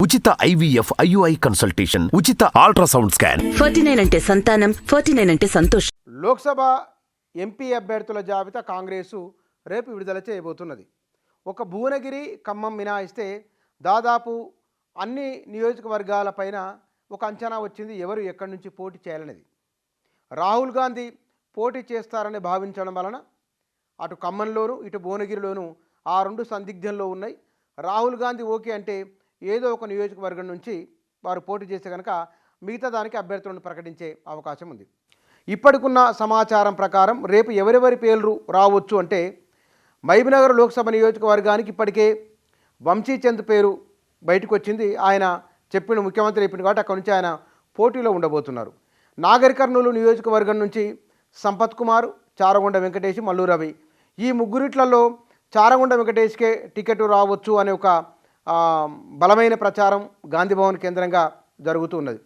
ఉచిత IVF IUI consultation, ఉచిత ultrasound scan. 49 అంటే సంతానం, 49 అంటే సంతోషం. లోక్సభ ఎంపీ అభ్యర్థుల జాబితా కాంగ్రెసు రేపు విడుదల చేయబోతున్నది. ఒక భువనగిరి, ఖమ్మం మినహాయిస్తే దాదాపు అన్ని నియోజకవర్గాలపైన ఒక అంచనా వచ్చింది ఎవరు ఎక్కడి నుంచి పోటీ చేయాలనేది. రాహుల్ గాంధీ పోటీ చేస్తారని భావించడం వలన అటు ఖమ్మంలోను ఇటు భువనగిరిలోను ఆ రెండు సందిగ్ధంలో ఉన్నాయి. రాహుల్ గాంధీ ఓకే అంటే ఏదో ఒక నియోజకవర్గం నుంచి వారు పోటీ చేస్తే కనుక మిగతా దానికి అభ్యర్థులను ప్రకటించే అవకాశం ఉంది. ఇప్పటికున్న సమాచారం ప్రకారం రేపు ఎవరెవరి పేర్లు రావచ్చు అంటే మహబూబ్నగర్ లోక్సభ నియోజకవర్గానికి ఇప్పటికే వంశీచంద్ పేరు బయటకు వచ్చింది. ఆయన చెప్పిన ముఖ్యమంత్రి చెప్పింది కాబట్టి అక్కడి నుంచి ఆయన పోటీలో ఉండబోతున్నారు. నాగర్ కర్నూలు నియోజకవర్గం నుంచి సంపత్ కుమార్, చారగొండ వెంకటేష్, మల్లు రవి ఈ ముగ్గురిట్లలో చారగొండ వెంకటేష్కే టికెట్ రావచ్చు అనే ఒక బలమైన ప్రచారం గాంధీభవన్ కేంద్రంగా జరుగుతున్నది.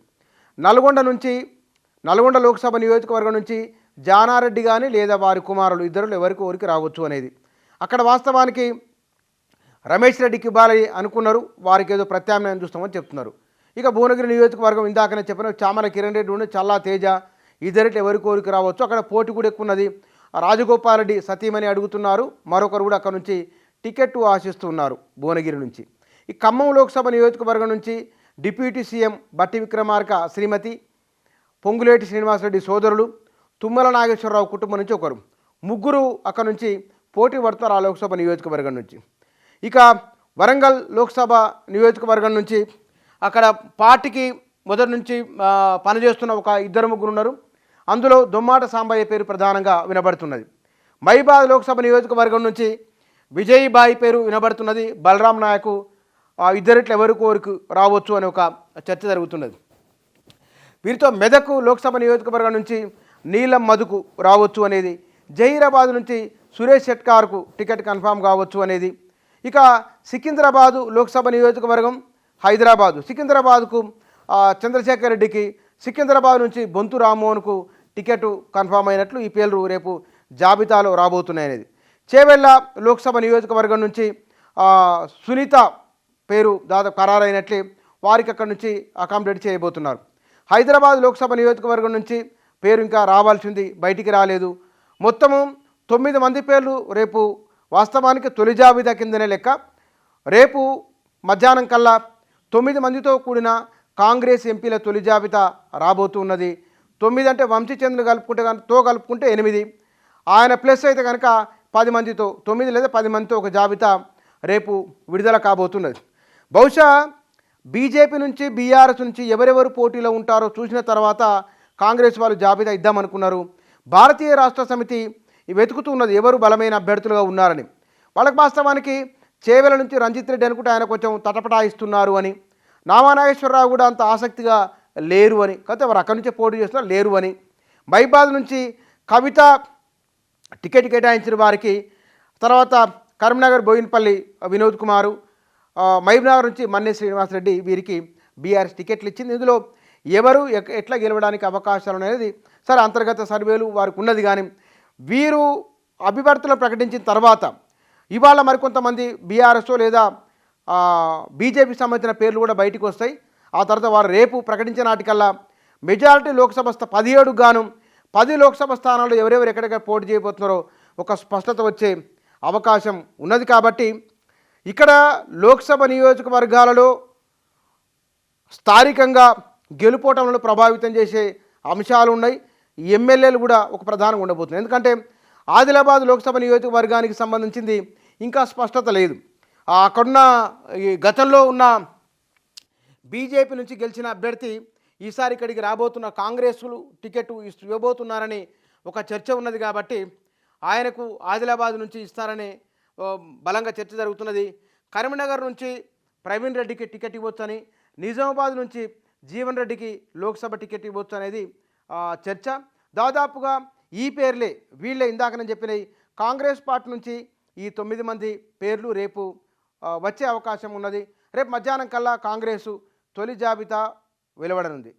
నల్గొండ లోక్సభ నియోజకవర్గం నుంచి జానారెడ్డి కానీ లేదా వారి కుమారులు ఇద్దరు ఎవరికి రావచ్చు అనేది. అక్కడ వాస్తవానికి రమేష్ రెడ్డికి ఇవ్వాలి అనుకున్నారు, వారికి ఏదో ప్రత్యామ్నాయం చూస్తామని చెప్తున్నారు. ఇక భువనగిరి నియోజకవర్గం ఇందాకనే చెప్పిన చామల కిరణ్ రెడ్డి ఉండి చల్లా తేజ ఇద్దరిట్లో ఎవరికి రావచ్చు. అక్కడ పోటీ కూడా ఎక్కువ ఉన్నది. రాజగోపాల్ రెడ్డి సతీమణి అడుగుతున్నారు, మరొకరు కూడా అక్కడ నుంచి టికెట్ ఆశిస్తున్నారు భువనగిరి నుంచి. ఈ ఖమ్మం లోక్సభ నియోజకవర్గం నుంచి డిప్యూటీ సీఎం బట్టి విక్రమార్క శ్రీమతి, పొంగులేటి శ్రీనివాసరెడ్డి సోదరులు, తుమ్మల నాగేశ్వరరావు కుటుంబం నుంచి ఒకరు, ముగ్గురు అక్కడ నుంచి పోటీ పడతారు ఆ లోక్సభ నియోజకవర్గం నుంచి. ఇక వరంగల్ లోక్సభ నియోజకవర్గం నుంచి అక్కడ పార్టీకి మొదటి నుంచి పనిచేస్తున్న ఒక ఇద్దరు ముగ్గురు ఉన్నారు. అందులో దొమ్మాట సాంబయ్య పేరు ప్రధానంగా వినబడుతున్నది. మహిబాద్ లోక్సభ నియోజకవర్గం నుంచి విజయబాయి పేరు వినబడుతున్నది. బలరాం నాయకు ఇద్దరిట్లో ఎవరికి రావచ్చు అనే ఒక చర్చ జరుగుతున్నది. వీరితో మెదక్ లోక్సభ నియోజకవర్గం నుంచి నీలం మధుకు రావచ్చు అనేది, జహీరాబాద్ నుంచి సురేష్ షెట్కార్కు టికెట్ కన్ఫామ్ కావచ్చు అనేది. ఇక సికింద్రాబాదు లోక్సభ నియోజకవర్గం సికింద్రాబాద్కు చంద్రశేఖర్ రెడ్డికి, సికింద్రాబాద్ నుంచి బొంతు రామ్మోహన్కు టికెట్ కన్ఫామ్ అయినట్లు ఈ పేర్లు రేపు జాబితాలో రాబోతున్నాయనేది. చేవెళ్ళ లోక్సభ నియోజకవర్గం నుంచి సునీత పేరు దాదాపు ఖరారైనట్లే వారికి అక్కడి నుంచి అకామిడేట్ చేయబోతున్నారు. హైదరాబాద్ లోక్సభ నియోజకవర్గం నుంచి పేరు ఇంకా రావాల్సింది, బయటికి రాలేదు. మొత్తము 9 మంది పేర్లు రేపు వాస్తవానికి తొలి జాబితా కిందనే లెక్క. రేపు మధ్యాహ్నం కల్లా 9 మందితో కూడిన కాంగ్రెస్ ఎంపీల తొలి జాబితా రాబోతున్నది. 9 అంటే వంశీచంద్రుని కలుపుకుంటే 8, ఆయన ప్లస్ అయితే కనుక 10 మందితో 9 లేదా 10 మందితో ఒక జాబితా రేపు విడుదల కాబోతున్నది. బహుశా బీజేపీ నుంచి బీఆర్ఎస్ నుంచి ఎవరెవరు పోటీలో ఉంటారో చూసిన తర్వాత కాంగ్రెస్ వాళ్ళు జాబితా ఇద్దామనుకున్నారు. భారతీయ రాష్ట్ర సమితి వెతుకుతూ ఉన్నది ఎవరు బలమైన అభ్యర్థులుగా ఉన్నారని. వాళ్ళకి వాస్తవానికి చేవెల నుంచి రంజిత్ రెడ్డి అనుకుంటే ఆయన కొంచెం తటపటాయిస్తున్నారు అని, నామానాగేశ్వరరావు కూడా అంత ఆసక్తిగా లేరు అని, కాకపోతే వారు అక్కడి నుంచే పోటీ చేస్తున్నారు లేరు అని. మహిబాద్ నుంచి కవిత టికెట్ కేటాయించిన వారికి, తర్వాత కరీంనగర్ బోయినపల్లి వినోద్ కుమారు, మహబూబ్నగర్ నుంచి మన్నే శ్రీనివాసరెడ్డి వీరికి బీఆర్ఎస్ టికెట్లు ఇచ్చింది. ఇందులో ఎవరు ఎట్లా గెలవడానికి అవకాశాలు అనేది సరే అంతర్గత సర్వేలు వారికి ఉన్నది. కానీ వీరు అభ్యర్థులను ప్రకటించిన తర్వాత ఇవాళ మరికొంతమంది బీఆర్ఎస్ లేదా బీజేపీకి సంబంధించిన పేర్లు కూడా బయటకు వస్తాయి. ఆ తర్వాత వారు రేపు ప్రకటించిన నాటికల్లా మెజారిటీ లోక్సభ 17 గాను 10 లోక్సభ స్థానాల్లో ఎవరెవరు ఎక్కడెక్కడ పోటీ చేయబోతున్నారో ఒక స్పష్టత వచ్చే అవకాశం ఉన్నది. కాబట్టి ఇక్కడ లోక్సభ నియోజకవర్గాలలో స్థానికంగా గెలుపోవటంలో ప్రభావితం చేసే అంశాలు ఉన్నాయి. ఎమ్మెల్యేలు కూడా ఒక ప్రధానంగా ఉండబోతున్నాయి. ఎందుకంటే ఆదిలాబాద్ లోక్సభ నియోజకవర్గానికి సంబంధించింది ఇంకా స్పష్టత లేదు. అక్కడున్న గతంలో ఉన్న బీజేపీ నుంచి గెలిచిన అభ్యర్థి ఈసారి ఇక్కడికి రాబోతున్న కాంగ్రెస్లు టికెట్ ఇవ్వబోతున్నారని ఒక చర్చ ఉన్నది. కాబట్టి ఆయనకు ఆదిలాబాద్ నుంచి ఇస్తారనే బలంగా చర్చ జరుగుతున్నది. కరీంనగర్ నుంచి ప్రవీణ్ రెడ్డికి టికెట్ ఇవ్వచ్చని, నిజామాబాద్ నుంచి జీవన్ రెడ్డికి లోక్సభ టికెట్ ఇవ్వచ్చు అనేది చర్చ. దాదాపుగా ఈ పేర్లే వీళ్ళే ఇందాక నేను చెప్పిన కాంగ్రెస్ పార్టీ నుంచి ఈ 9 మంది పేర్లు రేపు వచ్చే అవకాశం ఉన్నది. రేపు మధ్యాహ్నం కల్లా కాంగ్రెసు తొలి జాబితా వెలువడనుంది.